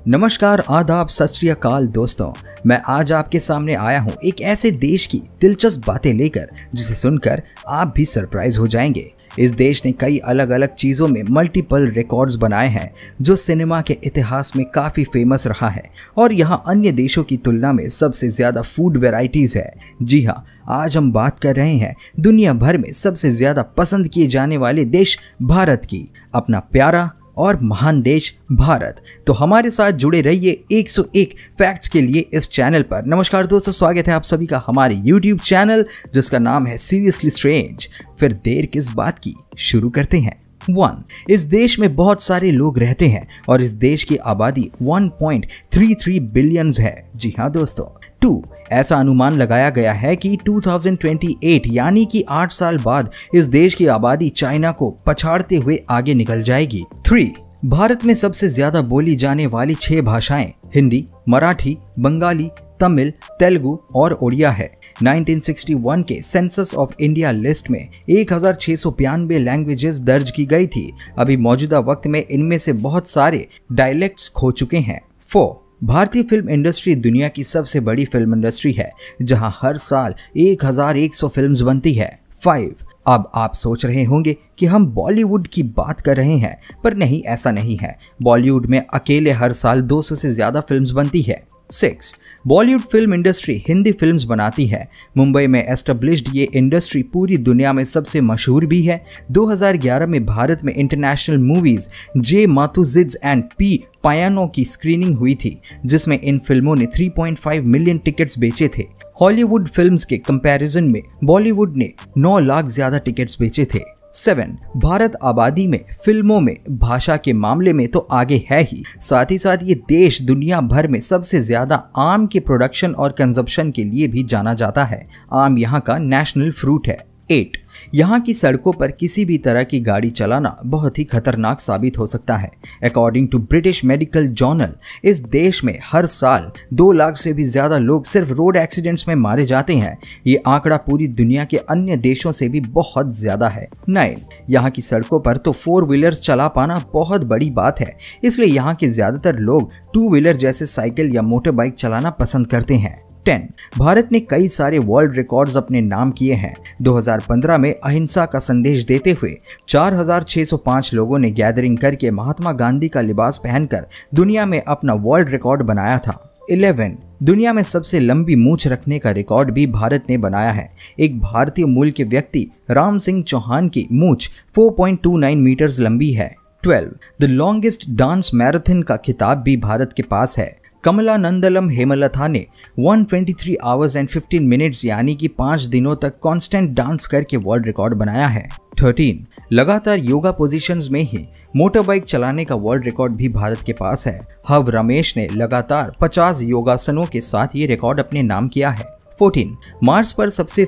नमस्कार, आदाब, सत श्री अकाल दोस्तों। मैं आज आपके सामने आया हूँ एक ऐसे देश की दिलचस्प बातें लेकर जिसे सुनकर आप भी सरप्राइज हो जाएंगे। इस देश ने कई अलग अलग चीज़ों में मल्टीपल रिकॉर्ड्स बनाए हैं जो सिनेमा के इतिहास में काफ़ी फेमस रहा है और यहाँ अन्य देशों की तुलना में सबसे ज़्यादा फूड वैरायटीज़ है। जी हाँ, आज हम बात कर रहे हैं दुनिया भर में सबसे ज़्यादा पसंद किए जाने वाले देश भारत की, अपना प्यारा और महान देश भारत। तो हमारे साथ जुड़े रहिए 101 फैक्ट्स के लिए इस चैनल पर। नमस्कार दोस्तों, स्वागत है आप सभी का हमारे YouTube चैनल जिसका नाम है सीरियसली स्ट्रेंज। फिर देर किस बात की, शुरू करते हैं। 1. इस देश में बहुत सारे लोग रहते हैं और इस देश की आबादी 1.33 बिलियन है। जी हाँ दोस्तों। 2. ऐसा अनुमान लगाया गया है कि 2028 यानी कि 8 साल बाद इस देश की आबादी चाइना को पछाड़ते हुए आगे निकल जाएगी। 3. भारत में सबसे ज्यादा बोली जाने वाली 6 भाषाएं हिंदी, मराठी, बंगाली, तमिल, तेलुगु और उड़िया है। 1961 के सेंसस ऑफ इंडिया लिस्ट में 1692 लैंग्वेजेस दर्ज की गई थी। अभी मौजूदा वक्त में इनमें से बहुत सारे डायलेक्ट्स खो चुके हैं। 4. भारतीय फिल्म इंडस्ट्री दुनिया की सबसे बड़ी फिल्म इंडस्ट्री है जहां हर साल 1100 फिल्म्स बनती है। 5. अब आप सोच रहे होंगे कि हम बॉलीवुड की बात कर रहे हैं, पर नहीं, ऐसा नहीं है। बॉलीवुड में अकेले हर साल 200 से ज्यादा फिल्म्स बनती है। 6. Bollywood film industry Hindi films बनाती है। मुंबई में एस्टेब्लिश्ड ये इंडस्ट्री पूरी दुनिया में सबसे मशहूर भी है। 2011 में भारत में इंटरनेशनल मूवीज जे माथुजिड्स एंड पी पायानो की स्क्रीनिंग हुई थी जिसमें इन फिल्मों ने 3.5 मिलियन टिकट्स बेचे थे। हॉलीवुड फिल्म्स के कंपैरिजन में बॉलीवुड ने 9 लाख ज्यादा टिकट्स बेचे थे। 7. भारत आबादी में, फिल्मों में, भाषा के मामले में तो आगे है ही, साथ ही साथ ये देश दुनिया भर में सबसे ज्यादा आम के प्रोडक्शन और कंजप्शन के लिए भी जाना जाता है। आम यहाँ का नेशनल फ्रूट है। 8. यहाँ की सड़कों पर किसी भी तरह की गाड़ी चलाना बहुत ही खतरनाक साबित हो सकता है। According to British medical journal, इस देश में हर साल 2 लाख से भी ज्यादा लोग सिर्फ रोड एक्सीडेंट्स में मारे जाते हैं। ये आंकड़ा पूरी दुनिया के अन्य देशों से भी बहुत ज्यादा है। 9. यहाँ की सड़कों पर तो 4 व्हीलर्स चला पाना बहुत बड़ी बात है, इसलिए यहाँ के ज्यादातर लोग 2 व्हीलर जैसे साइकिल या मोटर बाइक चलाना पसंद करते हैं। 10. भारत ने कई सारे वर्ल्ड रिकॉर्ड्स अपने नाम किए हैं। 2015 में अहिंसा का संदेश देते हुए 4605 लोगों ने गैदरिंग करके महात्मा गांधी का लिबास पहनकर दुनिया में अपना वर्ल्ड रिकॉर्ड बनाया था। 11. दुनिया में सबसे लंबी मूंछ रखने का रिकॉर्ड भी भारत ने बनाया है। एक भारतीय मूल के व्यक्ति राम सिंह चौहान की मूंछ 4.29 मीटर्स लंबी है। 12. द लॉन्गेस्ट डांस मैराथन का खिताब भी भारत के पास है। कमला नंदलम हेमलथा ने 123 आवर्स एंड 15 मिनट्स यानी कि 5 दिनों तक कांस्टेंट डांस करके वर्ल्ड रिकॉर्ड बनाया है। 13. लगातार योगा पोजीशंस में ही मोटर बाइक चलाने का वर्ल्ड रिकॉर्ड भी भारत के पास है। हव रमेश ने लगातार 50 योगासनों के साथ ये रिकॉर्ड अपने नाम किया है। 14. मार्स पर सबसे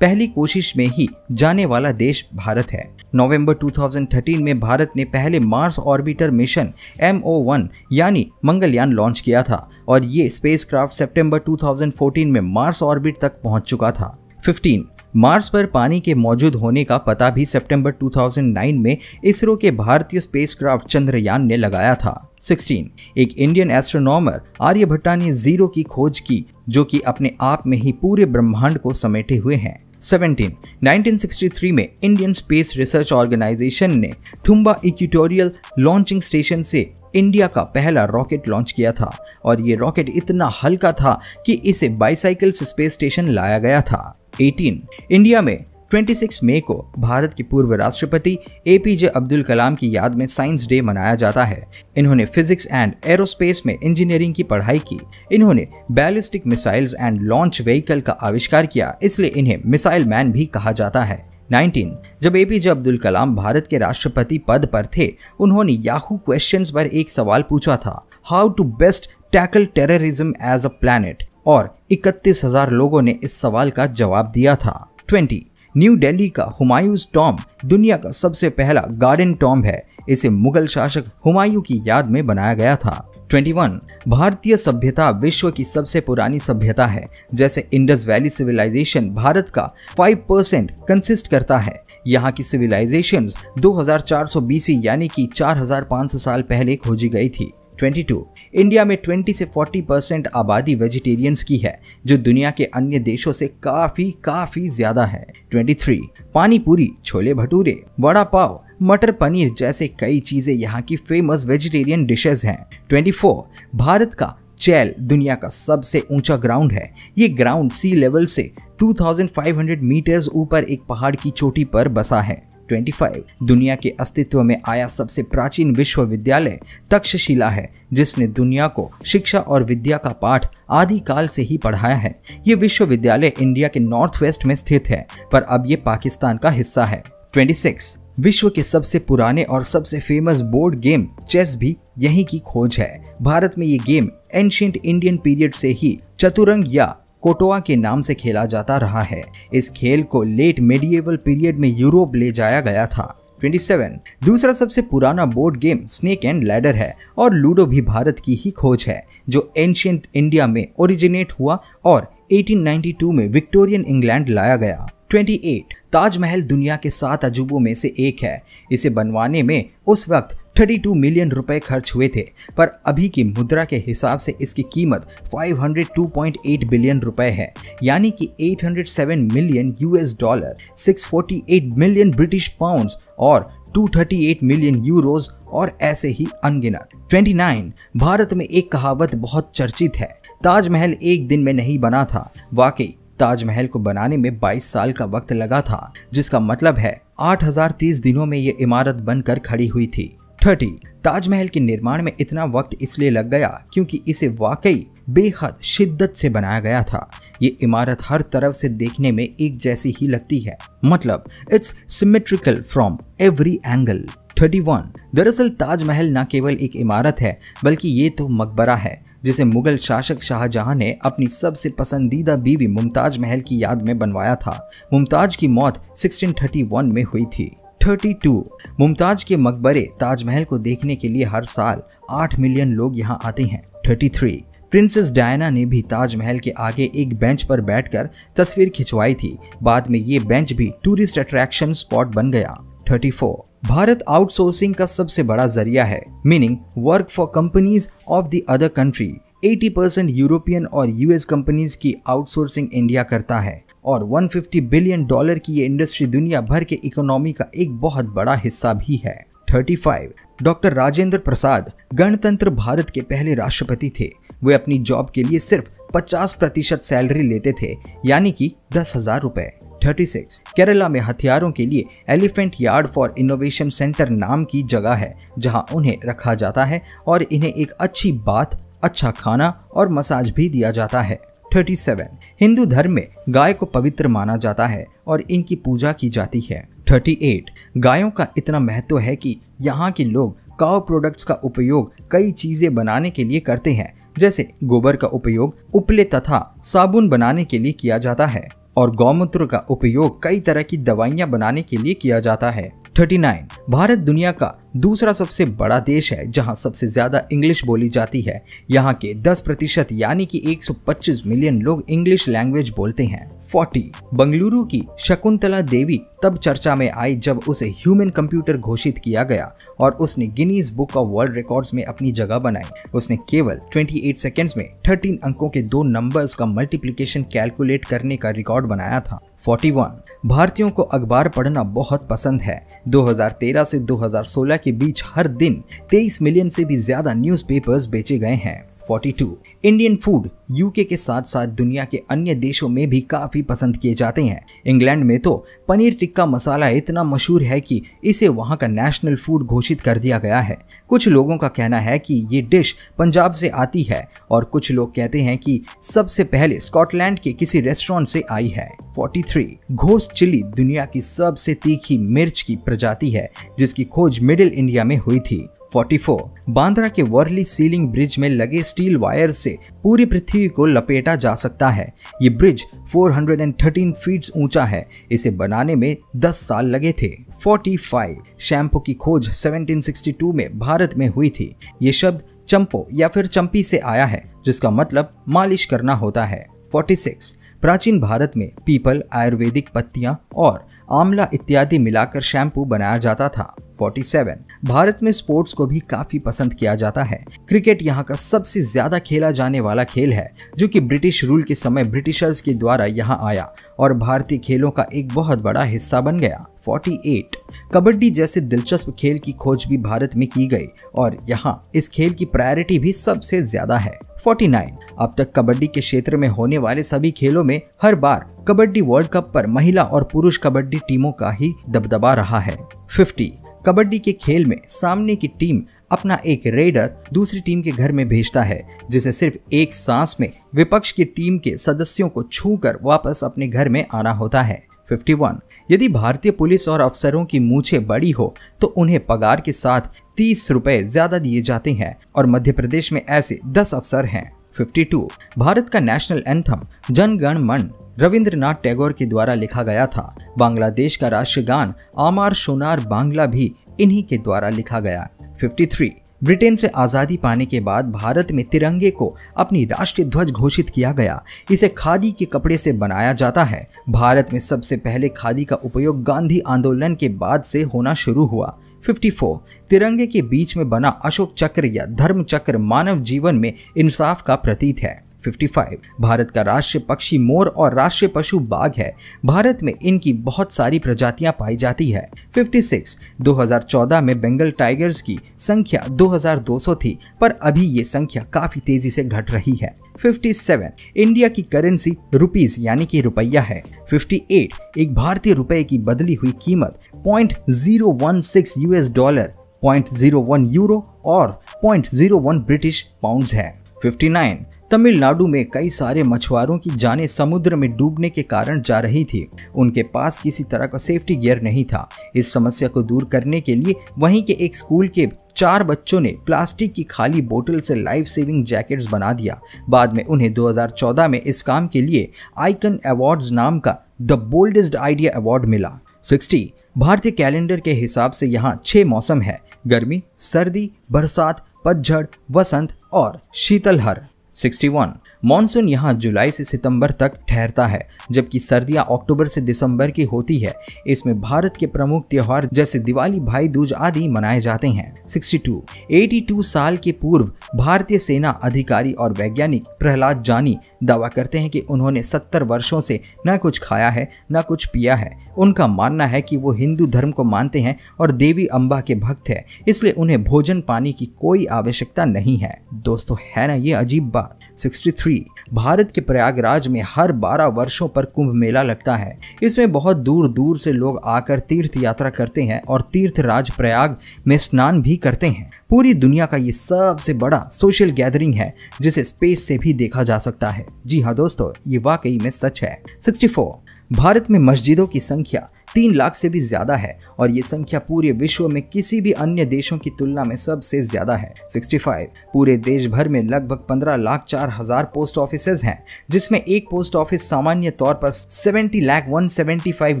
पहली कोशिश में ही जाने वाला देश भारत है। नवंबर 2013 में भारत ने पहले मार्स ऑर्बिटर मिशन MO1 यानी मंगलयान लॉन्च किया था और ये स्पेसक्राफ्ट सितंबर 2014 में मार्स ऑर्बिट तक पहुंच चुका था। 15. मार्स पर पानी के मौजूद होने का पता भी सितंबर 2009 में इसरो के भारतीय स्पेसक्राफ्ट चंद्रयान ने लगाया था। 16. एक इंडियन एस्ट्रोनॉमर आर्यभट्टा ने जीरो की खोज की जो कि अपने आप में ही पूरे ब्रह्मांड को समेटे हुए हैं। 17. 1963 में इंडियन स्पेस रिसर्च ऑर्गेनाइजेशन ने थुम्बा इक्वेटोरियल लॉन्चिंग स्टेशन से इंडिया का पहला रॉकेट लॉन्च किया था और ये रॉकेट इतना हल्का था कि इसे बाइसाइकिल से स्पेस स्टेशन लाया गया था। 18. इंडिया में 26 मई को भारत के पूर्व राष्ट्रपति APJ अब्दुल कलाम की याद में साइंस डे मनाया जाता है। इन्होंने फिजिक्स एंड एरोस्पेस में इंजीनियरिंग की पढ़ाई की। इन्होंने ballistic missiles and launch vehicle का आविष्कार किया, इसलिए इन्हें मिसाइल मैन भी कहा जाता है। 19. जब APJ अब्दुल कलाम भारत के राष्ट्रपति पद पर थे, उन्होंने याहू क्वेश्चंस पर एक सवाल पूछा था, how to best tackle terrorism as a planet, और 31,000 लोगों ने इस सवाल का जवाब दिया था। 20. न्यू दिल्ली का हुमायूंस टॉम्ब दुनिया का सबसे पहला गार्डन टॉम्ब है। इसे मुगल शासक हुमायूं की याद में बनाया गया था। 21. भारतीय सभ्यता विश्व की सबसे पुरानी सभ्यता है। जैसे इंडस वैली सिविलाइजेशन भारत का 5% कंसिस्ट करता है। यहाँ की सिविलाइजेशंस 2400 BC यानी कि 4500 साल पहले खोजी गई थी। 22 इंडिया में 20 से 40% आबादी वेजिटेरियंस की है, जो दुनिया के अन्य देशों से काफी ज्यादा है। 23 पानी पूरी, छोले भटूरे, वड़ा पाव, मटर पनीर जैसे कई चीजें यहाँ की फेमस वेजिटेरियन डिशेस हैं। 24 भारत का चैल दुनिया का सबसे ऊंचा ग्राउंड है। ये ग्राउंड सी लेवल से 2500 मीटर्स ऊपर एक पहाड़ की चोटी पर बसा है। 25 दुनिया के अस्तित्व में आया सबसे प्राचीन विश्वविद्यालय तक्षशिला है, जिसने दुनिया को शिक्षा और विद्या का पाठ आदि काल से ही पढ़ाया है। ये विश्वविद्यालय इंडिया के नॉर्थ वेस्ट में स्थित है, पर अब ये पाकिस्तान का हिस्सा है। 26 विश्व के सबसे पुराने और सबसे फेमस बोर्ड गेम चेस भी यहीं की खोज है। भारत में ये गेम एंशिएंट इंडियन पीरियड से ही चतुरंग या कोटोआ के नाम से खेला जाता रहा है। इस खेल को लेट मेडिएवल पीरियड में यूरोप ले जाया गया था। 27 दूसरा सबसे पुराना board game snake and ladder है और लूडो भी भारत की ही खोज है, जो एंशिएंट इंडिया में ओरिजिनेट हुआ और 1892 में विक्टोरियन इंग्लैंड लाया गया। 28 ताजमहल दुनिया के 7 अजूबों में से एक है। इसे बनवाने में उस वक्त 32 मिलियन रुपए खर्च हुए थे, पर अभी की मुद्रा के हिसाब से इसकी कीमत 502.8 बिलियन रुपए है, यानी कि 807 million US dollar, 648 million British pounds और 238 मिलियन यूरोज और ऐसे ही अनगिनत। 29 भारत में एक कहावत बहुत चर्चित है, ताजमहल एक दिन में नहीं बना था। वाकई ताजमहल को बनाने में 22 साल का वक्त लगा था, जिसका मतलब है 8030 दिनों में ये इमारत बनकर खड़ी हुई थी। 30 ताजमहल के निर्माण में इतना वक्त इसलिए लग गया क्योंकि इसे वाकई बेहद शिद्दत से बनाया गया था। ये इमारत हर तरफ से देखने में एक जैसी ही लगती है, मतलब it's symmetrical from every angle. 31 दरअसल ताजमहल न केवल एक इमारत है, बल्कि ये तो मकबरा है, जिसे मुगल शासक शाहजहां ने अपनी सबसे पसंदीदा बीवी मुमताज महल की याद में बनवाया था। मुमताज की मौत 1631 में हुई थी। 32 मुमताज के मकबरे ताजमहल को देखने के लिए हर साल 8 मिलियन लोग यहाँ आते हैं। 33 प्रिंसेस डायना ने भी ताजमहल के आगे एक बेंच पर बैठकर तस्वीर खिंचवाई थी। बाद में ये बेंच भी टूरिस्ट अट्रैक्शन स्पॉट बन गया। 34 भारत आउटसोर्सिंग का सबसे बड़ा जरिया है, meaning work for companies of the other country. 80% European और यूएस कंपनीज की आउटसोर्सिंग इंडिया करता है और 150 बिलियन डॉलर की ये इंडस्ट्री दुनिया भर के इकोनॉमी का एक बहुत बड़ा हिस्सा भी है। 35 डॉक्टर राजेंद्र प्रसाद गणतंत्र भारत के पहले राष्ट्रपति थे। वे अपनी जॉब के लिए सिर्फ 50% सैलरी लेते थे, यानी कि 10,000 रुपए। 36 केरला में हथियारों के लिए elephant yard for innovation centre नाम की जगह है, जहां उन्हें रखा जाता है और इन्हें एक अच्छी बात, अच्छा खाना और मसाज भी दिया जाता है। 37 हिंदू धर्म में गाय को पवित्र माना जाता है और इनकी पूजा की जाती है। 38 गायों का इतना महत्व है कि यहाँ के लोग काउ प्रोडक्ट्स का उपयोग कई चीजें बनाने के लिए करते हैं, जैसे गोबर का उपयोग उपले तथा साबुन बनाने के लिए किया जाता है और गौमूत्र का उपयोग कई तरह की दवाइयां बनाने के लिए किया जाता है। 39 भारत दुनिया का दूसरा सबसे बड़ा देश है जहां सबसे ज्यादा इंग्लिश बोली जाती है। यहाँ के 10% यानी कि 125 मिलियन लोग इंग्लिश लैंग्वेज बोलते हैं। 40 बंगलुरु की शकुंतला देवी तब चर्चा में आई जब उसे ह्यूमन कंप्यूटर घोषित किया गया और उसने Guinness book of world records में अपनी जगह बनाई। उसने केवल 28 सेकेंड्स में 13 अंकों के 2 नंबर्स का मल्टीप्लिकेशन कैलकुलेट करने का रिकॉर्ड बनाया था। 41 भारतीयों को अखबार पढ़ना बहुत पसंद है। 2013 से 2016 के बीच हर दिन 23 मिलियन से भी ज्यादा न्यूज़पेपर्स बेचे गए हैं। 42 इंडियन फूड यूके के साथ साथ दुनिया के अन्य देशों में भी काफी पसंद किए जाते हैं। इंग्लैंड में तो पनीर टिक्का मसाला इतना मशहूर है कि इसे वहां का नेशनल फूड घोषित कर दिया गया है। कुछ लोगों का कहना है कि ये डिश पंजाब से आती है और कुछ लोग कहते हैं कि सबसे पहले स्कॉटलैंड के किसी रेस्टोरेंट से आई है। 43 घोस्ट चिली दुनिया की सबसे तीखी मिर्च की प्रजाति है, जिसकी खोज मिडिल इंडिया में हुई थी। 44 बांद्रा के वर्ली सीलिंग ब्रिज में लगे स्टील वायर से पूरी पृथ्वी को लपेटा जा सकता है। ये ब्रिज 413 फीट ऊंचा है। इसे बनाने में 10 साल लगे थे। 45 शैम्पू की खोज 1762 में भारत में हुई थी। ये शब्द चंपो या फिर चंपी से आया है, जिसका मतलब मालिश करना होता है। 46 प्राचीन भारत में पीपल, आयुर्वेदिक पत्तियां और आंवला इत्यादि मिलाकर शैम्पू बनाया जाता था। 47। भारत में स्पोर्ट्स को भी काफी पसंद किया जाता है। क्रिकेट यहाँ का सबसे ज्यादा खेला जाने वाला खेल है, जो कि ब्रिटिश रूल के समय ब्रिटिशर्स के द्वारा यहाँ आया और भारतीय खेलों का एक बहुत बड़ा हिस्सा बन गया। 48। कबड्डी जैसे दिलचस्प खेल की खोज भी भारत में की गई और यहाँ इस खेल की प्रायोरिटी भी सबसे ज्यादा है। 49। अब तक कबड्डी के क्षेत्र में होने वाले सभी खेलों में हर बार कबड्डी वर्ल्ड कप पर महिला और पुरुष कबड्डी टीमों का ही दबदबा रहा है। 50। कबड्डी के खेल में सामने की टीम अपना एक रेडर दूसरी टीम के घर में भेजता है, जिसे सिर्फ एक सांस में विपक्ष की टीम के सदस्यों को छूकर वापस अपने घर में आना होता है। 51। यदि भारतीय पुलिस और अफसरों की मूछें बड़ी हो तो उन्हें पगार के साथ 30 रुपए ज्यादा दिए जाते हैं और मध्य प्रदेश में ऐसे 10 अफसर हैं। 52। भारत का नेशनल एंथम जन गण मन रविंद्रनाथ टैगोर के द्वारा लिखा गया था। बांग्लादेश का राष्ट्रगान आमार सोनार बांग्ला भी इन्हीं के द्वारा लिखा गया। 53। ब्रिटेन से आज़ादी पाने के बाद भारत में तिरंगे को अपनी राष्ट्रीय ध्वज घोषित किया गया। इसे खादी के कपड़े से बनाया जाता है। भारत में सबसे पहले खादी का उपयोग गांधी आंदोलन के बाद से होना शुरू हुआ। 54। तिरंगे के बीच में बना अशोक चक्र या धर्म चक्र मानव जीवन में इंसाफ का प्रतीक है। 55। भारत का राष्ट्रीय पक्षी मोर और राष्ट्रीय पशु बाघ है। भारत में इनकी बहुत सारी प्रजातियां पाई जाती है। 56। 2014 में बंगाल टाइगर्स की संख्या 2200 थी, पर अभी ये संख्या काफी तेजी से घट रही है। 57। इंडिया की करेंसी रुपीस यानी कि रुपया है। 58। एक भारतीय रुपए की बदली हुई कीमत $0.016 $0.01 यूरो और $0.01 ब्रिटिश पाउंड्स है। 59। तमिलनाडु में कई सारे मछुआरों की जानें समुद्र में डूबने के कारण जा रही थी। उनके पास किसी तरह का सेफ्टी गियर नहीं था। इस समस्या को दूर करने के लिए वहीं के एक स्कूल के 4 बच्चों ने प्लास्टिक की खाली बोतल से लाइफ सेविंग जैकेट्स बना दिया। बाद में उन्हें 2014 में इस काम के लिए आइकन अवार्ड्स नाम का द बोल्डेस्ट आइडिया अवार्ड मिला। 60। भारतीय कैलेंडर के हिसाब से यहाँ 6 मौसम है: गर्मी, सर्दी, बरसात, पतझड़, वसंत और शीतलहर। 61। मॉनसून यहाँ जुलाई से सितंबर तक ठहरता है, जबकि सर्दियाँ अक्टूबर से दिसंबर की होती है। इसमें भारत के प्रमुख त्योहार जैसे दिवाली, भाई दूज आदि मनाए जाते हैं। 62। 82 साल के पूर्व भारतीय सेना अधिकारी और वैज्ञानिक प्रहलाद जानी दावा करते हैं कि उन्होंने 70 वर्षों से न कुछ खाया है न कुछ पिया है। उनका मानना है कि वो हिंदू धर्म को मानते हैं और देवी अम्बा के भक्त हैं, इसलिए उन्हें भोजन पानी की कोई आवश्यकता नहीं है। दोस्तों, है ना ये अजीब बात। 63। भारत के प्रयागराज में हर 12 वर्षों पर कुंभ मेला लगता है। इसमें बहुत दूर दूर से लोग आकर तीर्थ यात्रा करते हैं और तीर्थराज प्रयाग में स्नान भी करते हैं। पूरी दुनिया का ये सबसे बड़ा सोशल गैदरिंग है, जिसे स्पेस से भी देखा जा सकता है। जी हाँ दोस्तों, ये वाकई में सच है। 64। भारत में मस्जिदों की संख्या 3 लाख से भी ज्यादा है और ये संख्या पूरे विश्व में किसी भी अन्य देशों की तुलना में सबसे ज्यादा है। 65। पूरे देश भर में लगभग 15,04,000 पोस्ट ऑफिसेज हैं, जिसमें एक पोस्ट ऑफिस सामान्य तौर पर 70,175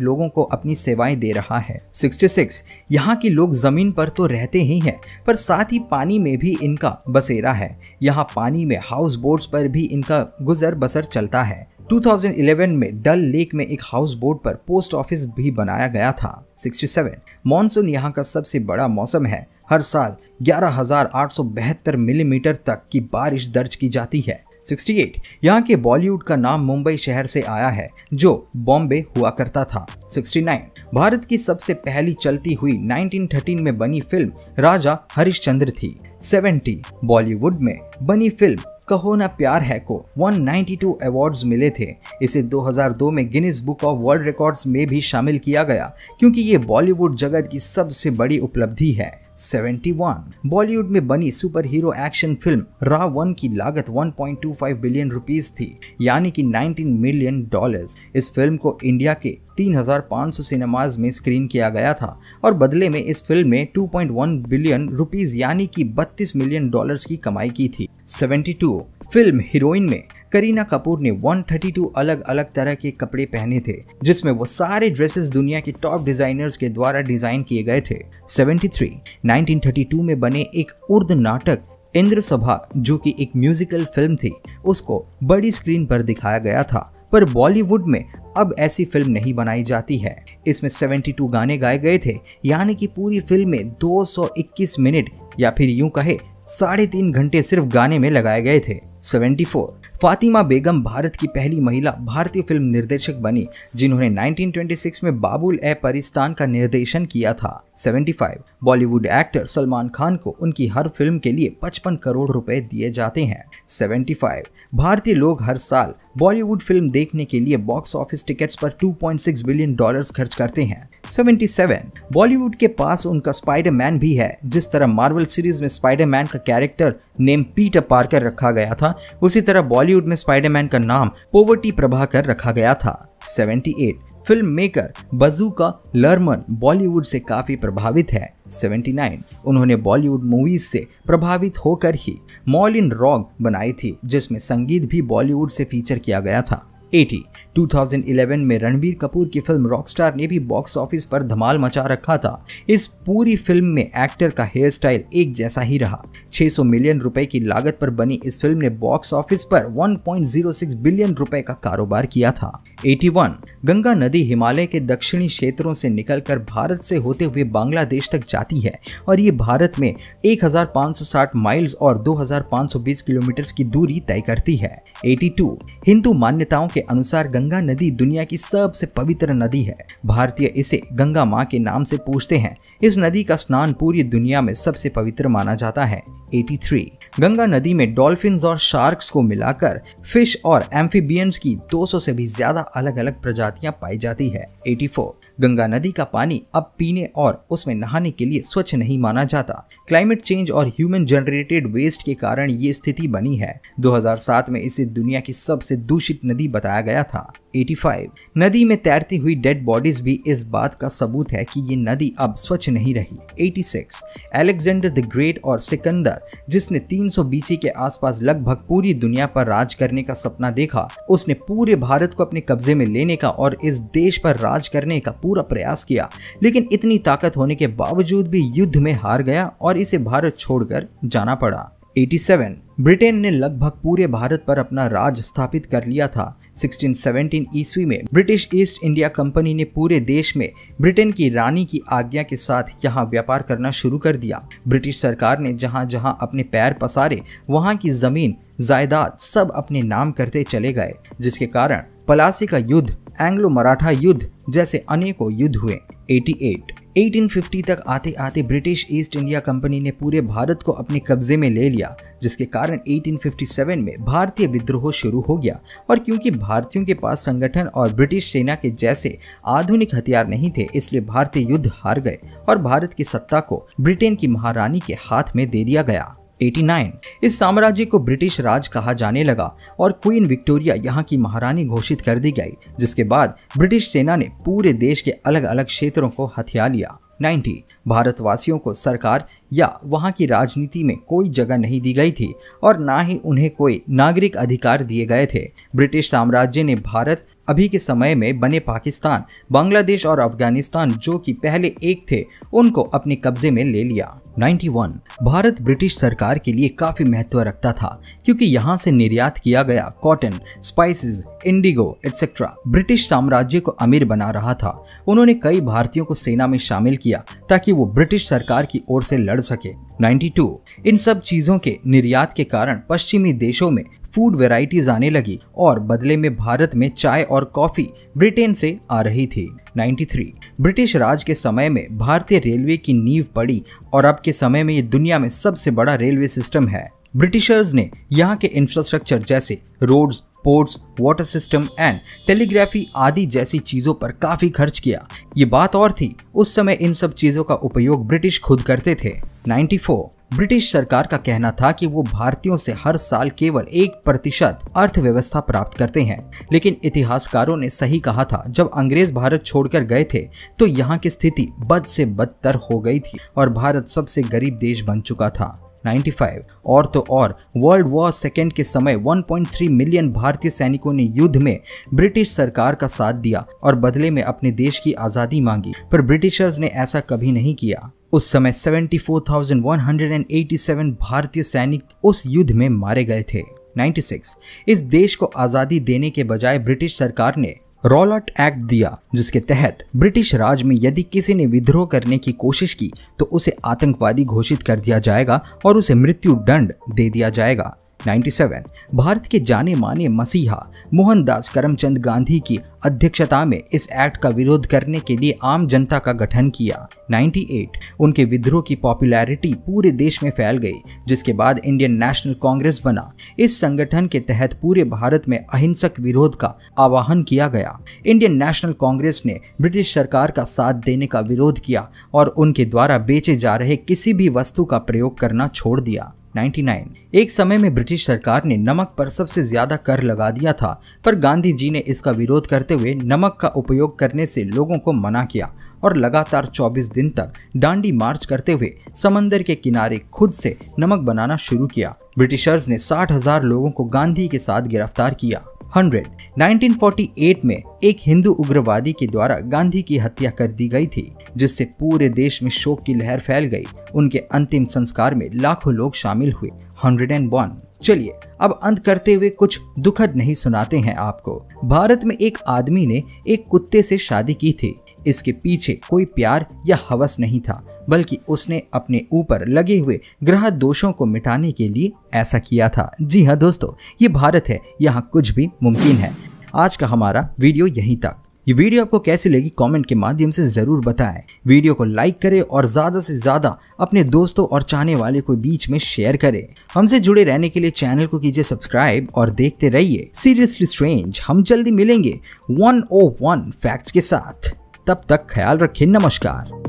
लोगों को अपनी सेवाएं दे रहा है। 66। यहाँ के लोग जमीन पर तो रहते ही हैं, पर साथ ही पानी में भी इनका बसेरा है। यहाँ पानी में हाउस बोट्स पर भी इनका गुजर बसर चलता है। 2011 में डल लेक में एक हाउस बोट पर पोस्ट ऑफिस भी बनाया गया था। 67। मॉनसून यहाँ का सबसे बड़ा मौसम है। हर साल 11,872 मिलीमीटर तक की बारिश दर्ज की जाती है। 68। यहाँ के बॉलीवुड का नाम मुंबई शहर से आया है, जो बॉम्बे हुआ करता था। 69। भारत की सबसे पहली चलती हुई 1913 में बनी फिल्म राजा हरिश्चंद्र थी। 70। बॉलीवुड में बनी फिल्म कहो ना प्यार है को 192 अवार्ड्स मिले थे। इसे 2002 में Guinness book of world records में भी शामिल किया गया, क्योंकि ये बॉलीवुड जगत की सबसे बड़ी उपलब्धि है। 71। बॉलीवुड में बनी super hero action film Ravan की लागत 1.25 बिलियन रुपीस थी, यानी कि $19 मिलियन। इस फिल्म को इंडिया के 3,500 सिनेमाज में स्क्रीन किया गया था और बदले में इस फिल्म में 2.1 बिलियन रुपीस यानी कि $32 मिलियन की कमाई की थी। 72। फिल्म हीरोइन में करीना कपूर ने 132 अलग अलग तरह के कपड़े पहने थे, जिसमें वो सारे ड्रेसेस दुनिया के टॉप डिजाइनर्स के द्वारा डिजाइन किए गए थे। 73। 1932 में बने एक उर्दू नाटक इंद्र सभा, जो कि एक म्यूजिकल फिल्म थी, उसको बड़ी स्क्रीन पर दिखाया गया था। पर बॉलीवुड में अब ऐसी फिल्म नहीं बनाई जाती है। इसमें 72 गाने गाए गए थे, यानी कि पूरी फिल्म में 221 मिनट या फिर यूं कहे 3.5 घंटे सिर्फ गाने में लगाए गए थे। 74 फातिमा बेगम भारत की पहली महिला भारतीय फिल्म निर्देशक बनी, जिन्होंने 1926 में बाबुल ए परिस्तान का निर्देशन किया था। 75 बॉलीवुड एक्टर सलमान खान को उनकी हर फिल्म के लिए 55 करोड़ रुपए दिए जाते हैं। 75 भारतीय लोग हर साल बॉलीवुड फिल्म देखने के लिए बॉक्स ऑफिस टिकट्स पर $2.6 बिलियन खर्च करते हैं। 77 बॉलीवुड के पास उनका स्पाइडरमैन भी है। जिस तरह मार्वल सीरीज में स्पाइडरमैन का कैरेक्टर नेम पीटर पार्कर रखा गया था, उसी तरह बॉलीवुड में स्पाइडरमैन का नाम पोवर्टी प्रभाकर रखा गया था। 78 फिल्म मेकर बजूका लर्मन बॉलीवुड से काफी प्रभावित है। 79 उन्होंने बॉलीवुड मूवीज से प्रभावित होकर ही मॉलिन रॉक बनाई थी, जिसमें संगीत भी बॉलीवुड से फीचर किया गया था। 80 2011 में रणबीर कपूर की फिल्म रॉकस्टार ने भी बॉक्स ऑफिस पर धमाल मचा रखा था। इस पूरी फिल्म में एक्टर का हेयर स्टाइल एक जैसा ही रहा। 600 मिलियन रुपए की लागत पर बनी इस फिल्म ने बॉक्स ऑफिस पर 1.06 बिलियन रुपए का कारोबार किया था। 81 गंगा नदी हिमालय के दक्षिणी क्षेत्रों से निकलकर भारत से होते हुए बांग्लादेश तक जाती है और ये भारत में 1560 माइल्स और 2520 किलोमीटर की दूरी तय करती है। 82 हिंदू मान्यताओं के अनुसार गंगा नदी दुनिया की सबसे पवित्र नदी है। भारतीय इसे गंगा माँ के नाम से पूजते हैं। इस नदी का स्नान पूरी दुनिया में सबसे पवित्र माना जाता है। 83 गंगा नदी में डॉल्फिन्स और शार्क्स को मिलाकर फिश और एम्फीबियंस की 200 से भी ज्यादा अलग अलग प्रजातियां पाई जाती है। 84 गंगा नदी का पानी अब पीने और उसमें नहाने के लिए स्वच्छ नहीं माना जाता। क्लाइमेट चेंज और ह्यूमन जनरेटेड वेस्ट के कारण ये स्थिति बनी है। 2007 में इसे दुनिया की सबसे दूषित नदी बताया गया था। 85 नदी में तैरती हुई डेड बॉडीज भी इस बात का सबूत है कि ये नदी अब स्वच्छ नहीं रही। 86 अलेक्जेंडर द ग्रेट और सिकंदर, जिसने 300 BC के आसपास लगभग पूरी दुनिया पर राज करने का सपना देखा, उसने पूरे भारत को अपने कब्जे में लेने का और इस देश पर राज करने का पूरा प्रयास किया, लेकिन इतनी ताकत होने के बावजूद भी युद्ध में हार गया और इसे भारत छोड़कर जाना पड़ा। 87 ब्रिटेन ने लगभग पूरे भारत पर अपना राज स्थापित कर लिया था। 1617 ईस्वी में ब्रिटिश ईस्ट इंडिया कंपनी ने पूरे देश में ब्रिटेन की रानी की आज्ञा के साथ यहाँ व्यापार करना शुरू कर दिया। ब्रिटिश सरकार ने जहाँ जहाँ अपने पैर पसारे वहाँ की जमीन जायदाद सब अपने नाम करते चले गए, जिसके कारण पलासी का युद्ध, एंग्लो मराठा युद्ध जैसे अनेकों युद्ध हुए। 88 1850 तक आते आते ब्रिटिश ईस्ट इंडिया कंपनी ने पूरे भारत को अपने कब्जे में ले लिया, जिसके कारण 1857 में भारतीय विद्रोह शुरू हो गया। और क्योंकि भारतीयों के पास संगठन और ब्रिटिश सेना के जैसे आधुनिक हथियार नहीं थे, इसलिए भारतीय युद्ध हार गए और भारत की सत्ता को ब्रिटेन की महारानी के हाथ में दे दिया गया। 89 इस साम्राज्य को ब्रिटिश राज कहा जाने लगा और क्वीन विक्टोरिया यहाँ की महारानी घोषित कर दी गई, जिसके बाद ब्रिटिश सेना ने पूरे देश के अलग अलग क्षेत्रों को हथिया लिया। 90 भारतवासियों को सरकार या वहाँ की राजनीति में कोई जगह नहीं दी गई थी और ना ही उन्हें कोई नागरिक अधिकार दिए गए थे। ब्रिटिश साम्राज्य ने भारत, अभी के समय में बने पाकिस्तान, बांग्लादेश और अफगानिस्तान, जो कि पहले एक थे, उनको अपने कब्जे में ले लिया। 91 भारत ब्रिटिश सरकार के लिए काफी महत्व रखता था, क्योंकि यहाँ से निर्यात किया गया cotton, spices, Indigo etcetera British साम्राज्य को अमीर बना रहा था। उन्होंने कई भारतीयों को सेना में शामिल किया ताकि वो ब्रिटिश सरकार की ओर से लड़ सके। 92 इन सब चीजों के निर्यात के कारण पश्चिमी देशों में फूड वैरायटीज आने लगी और बदले में भारत में चाय और कॉफी ब्रिटेन से आ रही थी। 93 ब्रिटिश राज के समय में भारतीय रेलवे की नींव पड़ी और अब के समय में ये दुनिया में सबसे बड़ा रेलवे सिस्टम है। ब्रिटिशर्स ने यहाँ के इंफ्रास्ट्रक्चर जैसे roads, ports, water system and telegraphy आदि जैसी चीजों पर काफी खर्च किया। ये बात और थी, उस समय इन सब चीजों का उपयोग ब्रिटिश खुद करते थे। 94 ब्रिटिश सरकार का कहना था कि वो भारतीयों से हर साल केवल 1% अर्थव्यवस्था प्राप्त करते हैं, लेकिन इतिहासकारों ने सही कहा था। जब अंग्रेज भारत छोड़कर गए थे तो यहाँ की स्थिति बद से बदतर हो गई थी और भारत सबसे गरीब देश बन चुका था। 95 और तो और वर्ल्ड वॉर सेकेंड के समय 1.3 मिलियन भारतीय सैनिकों ने युद्ध में ब्रिटिश सरकार का साथ दिया और बदले में अपने देश की आज़ादी मांगी, पर ब्रिटिशर्स ने ऐसा कभी नहीं किया। उस समय 74,187 भारतीय सैनिक उस युद्ध में मारे गए थे। 96 इस देश को आजादी देने के बजाय ब्रिटिश सरकार ने रॉलट एक्ट दिया, जिसके तहत ब्रिटिश राज में यदि किसी ने विद्रोह करने की कोशिश की तो उसे आतंकवादी घोषित कर दिया जाएगा और उसे मृत्यु दंड दे दिया जाएगा। 97 भारत के जाने माने मसीहा मोहनदास करमचंद गांधी की अध्यक्षता में इस एक्ट का विरोध करने के लिए आम जनता का गठन किया। 98 उनके विद्रोह की पॉपुलैरिटी पूरे देश में फैल गई, जिसके बाद इंडियन नेशनल कांग्रेस बना। इस संगठन के तहत पूरे भारत में अहिंसक विरोध का आह्वान किया गया। इंडियन नेशनल कांग्रेस ने ब्रिटिश सरकार का साथ देने का विरोध किया और उनके द्वारा बेचे जा रहे किसी भी वस्तु का प्रयोग करना छोड़ दिया। 99 एक समय में ब्रिटिश सरकार ने नमक पर सबसे ज्यादा कर लगा दिया था, पर गांधी जी ने इसका विरोध करते हुए नमक का उपयोग करने से लोगों को मना किया और लगातार 24 दिन तक डांडी मार्च करते हुए समंदर के किनारे खुद से नमक बनाना शुरू किया। ब्रिटिशर्स ने 60,000 लोगों को गांधी के साथ गिरफ्तार किया। 100 1948 में एक हिंदू उग्रवादी के द्वारा गांधी की हत्या कर दी गई थी, जिससे पूरे देश में शोक की लहर फैल गई। उनके अंतिम संस्कार में लाखों लोग शामिल हुए। 101 चलिए अब अंत करते हुए कुछ दुखद नहीं सुनाते हैं आपको। भारत में एक आदमी ने एक कुत्ते से शादी की थी। इसके पीछे कोई प्यार या हवस नहीं था, बल्कि उसने अपने ऊपर लगे हुए ग्रह दोषों को मिटाने के लिए ऐसा किया था। जी हाँ दोस्तों, ये भारत है, यहाँ कुछ भी मुमकिन है। आज का हमारा वीडियो यहीं तक। ये वीडियो आपको कैसी लगी कमेंट के माध्यम से जरूर बताएं। वीडियो को लाइक करें और ज्यादा से ज्यादा अपने दोस्तों और चाहने वाले को बीच में शेयर करें। हमसे जुड़े रहने के लिए चैनल को कीजिए सब्सक्राइब और देखते रहिए सीरियसली स्ट्रेंज। हम जल्दी मिलेंगे 101 फैक्ट्स के साथ। तब तक ख्याल रखें। नमस्कार।